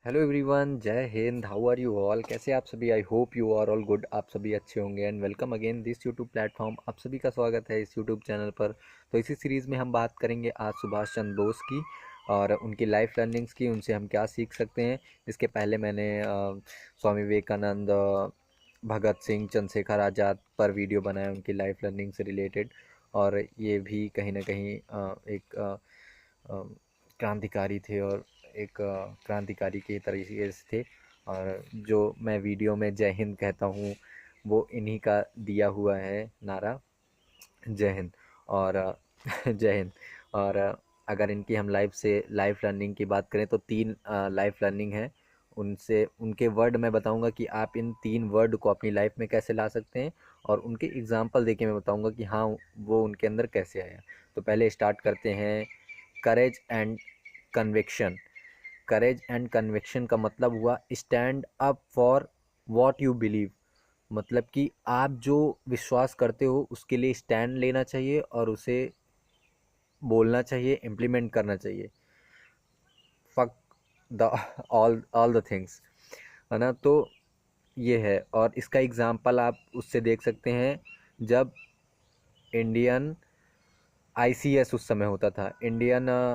Hello everyone, जय हिंद। How are you all? कैसे आप सभी? I hope you are all good. आप सभी अच्छे होंगे and welcome again this YouTube platform. आप सभी का स्वागत है इस यूट्यूब चैनल पर। तो इसी सीरीज़ में हम बात करेंगे आज सुभाष चंद्र बोस की और उनकी लाइफ लर्निंग्स की, उनसे हम क्या सीख सकते हैं। इसके पहले मैंने स्वामी विवेकानंद, भगत सिंह, चंद्रशेखर आज़ाद पर वीडियो बनाया उनकी लाइफ लर्निंग से रिलेटेड। और ये भी कहीं ना कहीं एक क्रांतिकारी थे और एक क्रांतिकारी के तरीके से थे। और जो मैं वीडियो में जय हिंद कहता हूँ वो इन्हीं का दिया हुआ है नारा, जय हिंद। और जय हिंद। और अगर इनकी हम लाइफ लर्निंग की बात करें तो तीन लाइफ लर्निंग है उनसे। उनके वर्ड मैं बताऊंगा कि आप इन तीन वर्ड को अपनी लाइफ में कैसे ला सकते हैं, और उनके एग्जाम्पल देके मैं बताऊंगा कि हाँ वो उनके अंदर कैसे आया। तो पहले स्टार्ट करते हैं courage and conviction. Courage and conviction का मतलब हुआ stand up for what you believe. मतलब कि आप जो विश्वास करते हो उसके लिए स्टैंड लेना चाहिए और उसे बोलना चाहिए, इम्प्लीमेंट करना चाहिए। Fuck the all the things, है ना। तो ये है, और इसका एग्जाम्पल आप उससे देख सकते हैं जब इंडियन आईसीएस उस समय होता था, इंडियन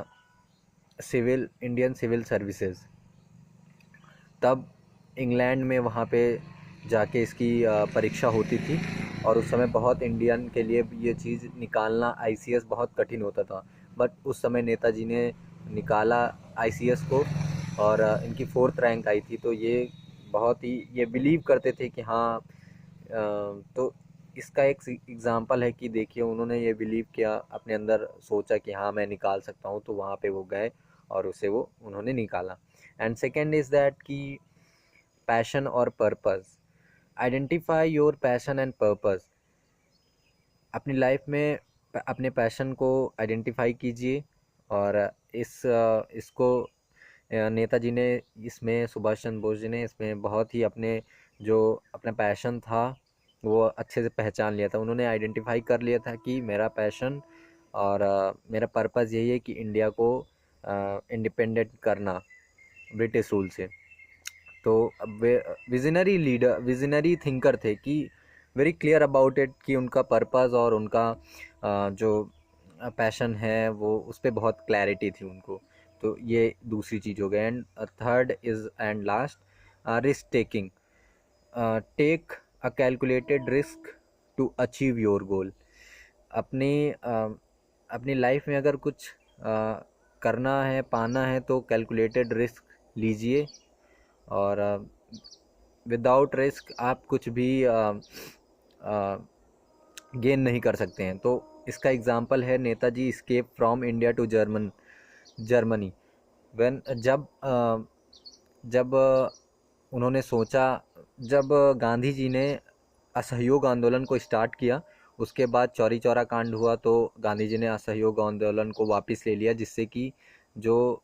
सिविल सर्विसेज। तब इंग्लैंड में वहाँ पे जाके इसकी परीक्षा होती थी, और उस समय बहुत इंडियन के लिए ये चीज़ निकालना आईसीएस बहुत कठिन होता था। बट उस समय नेताजी ने निकाला आईसीएस को, और इनकी 4th रैंक आई थी। तो ये बहुत ही ये बिलीव करते थे कि हाँ, तो इसका एक एग्ज़ाम्पल है कि देखिए उन्होंने ये बिलीव किया, अपने अंदर सोचा कि हाँ मैं निकाल सकता हूँ, तो वहाँ पे वो गए और उसे वो उन्होंने निकाला। एंड सेकेंड इज़ दैट कि पैशन और purpose. Identify your passion and purpose. अपनी लाइफ में अपने पैशन को आइडेंटिफाई कीजिए। और इसको नेताजी ने इसमें, सुभाष चंद्र बोस जी ने इसमें बहुत ही अपने जो अपना पैशन था वो अच्छे से पहचान लिया था। उन्होंने आइडेंटिफाई कर लिया था कि मेरा पैशन और मेरा पर्पस यही है कि इंडिया को इंडिपेंडेंट करना ब्रिटिश रूल से। तो वे विजनरी लीडर, विजनरी थिंकर थे कि वेरी क्लियर अबाउट इट कि उनका पर्पस और उनका जो पैशन है वो उस पर बहुत क्लैरिटी थी उनको। तो ये दूसरी चीज़ हो गई। And third is and last, risk taking. Take a calculated risk to achieve your goal. अपनी अपनी लाइफ में अगर कुछ करना है, पाना है, तो कैलकुलेटेड रिस्क लीजिए। और विदाउट रिस्क आप कुछ भी गेन नहीं कर सकते हैं। तो इसका एग्जांपल है Netaji escape from India to Germany. When जब उन्होंने सोचा, जब गांधी जी ने असहयोग आंदोलन को स्टार्ट किया, उसके बाद चौरी चौरा कांड हुआ, तो गांधी जी ने असहयोग आंदोलन को वापस ले लिया, जिससे कि जो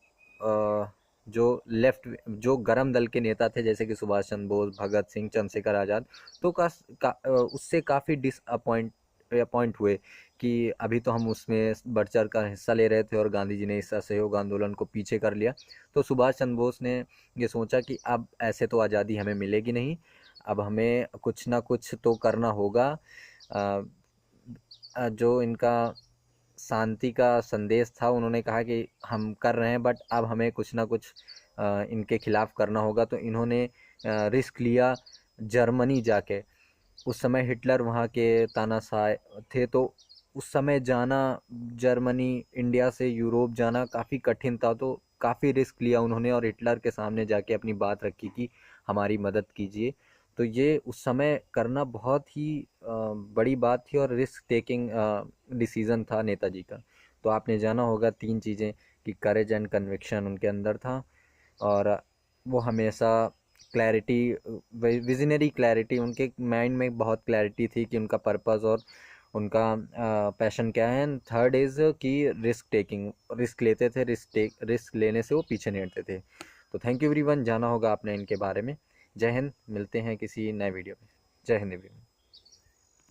जो लेफ्ट, जो गरम दल के नेता थे जैसे कि सुभाष चंद्र बोस, भगत सिंह, चंद्रशेखर आज़ाद, तो उससे काफ़ी अपॉइंट हुए कि अभी तो हम उसमें बढ़ चढ़ कर हिस्सा ले रहे थे और गांधी जी ने इस असहयोग आंदोलन को पीछे कर लिया। तो सुभाष चंद्र बोस ने ये सोचा कि अब ऐसे तो आज़ादी हमें मिलेगी नहीं, अब हमें कुछ ना कुछ तो करना होगा। जो इनका शांति का संदेश था, उन्होंने कहा कि हम कर रहे हैं बट अब हमें कुछ ना कुछ इनके खिलाफ़ करना होगा। तो इन्होंने रिस्क लिया जर्मनी जाके। उस समय हिटलर वहाँ के तानाशाह थे, तो उस समय जाना जर्मनी, इंडिया से यूरोप जाना काफ़ी कठिन था। तो काफ़ी रिस्क लिया उन्होंने और हिटलर के सामने जाके अपनी बात रखी कि हमारी मदद कीजिए। तो ये उस समय करना बहुत ही बड़ी बात थी और रिस्क टेकिंग डिसीज़न था नेताजी का। तो आपने जाना होगा तीन चीज़ें कि करेज एंड कन्विक्शन उनके अंदर था, और वो हमेशा क्लैरिटी, विजनरी क्लैरिटी, उनके माइंड में बहुत क्लैरिटी थी कि उनका पर्पस और उनका पैशन क्या है। एंड थर्ड इज़ कि रिस्क टेकिंग, रिस्क लेते थे, रिस्क लेने से वो पीछे नहीं हटते थे। तो थैंक यू एवरीवन, जाना होगा आपने इनके बारे में। जय हिंद। मिलते हैं किसी नए वीडियो में। जय हिंद एवरीवन।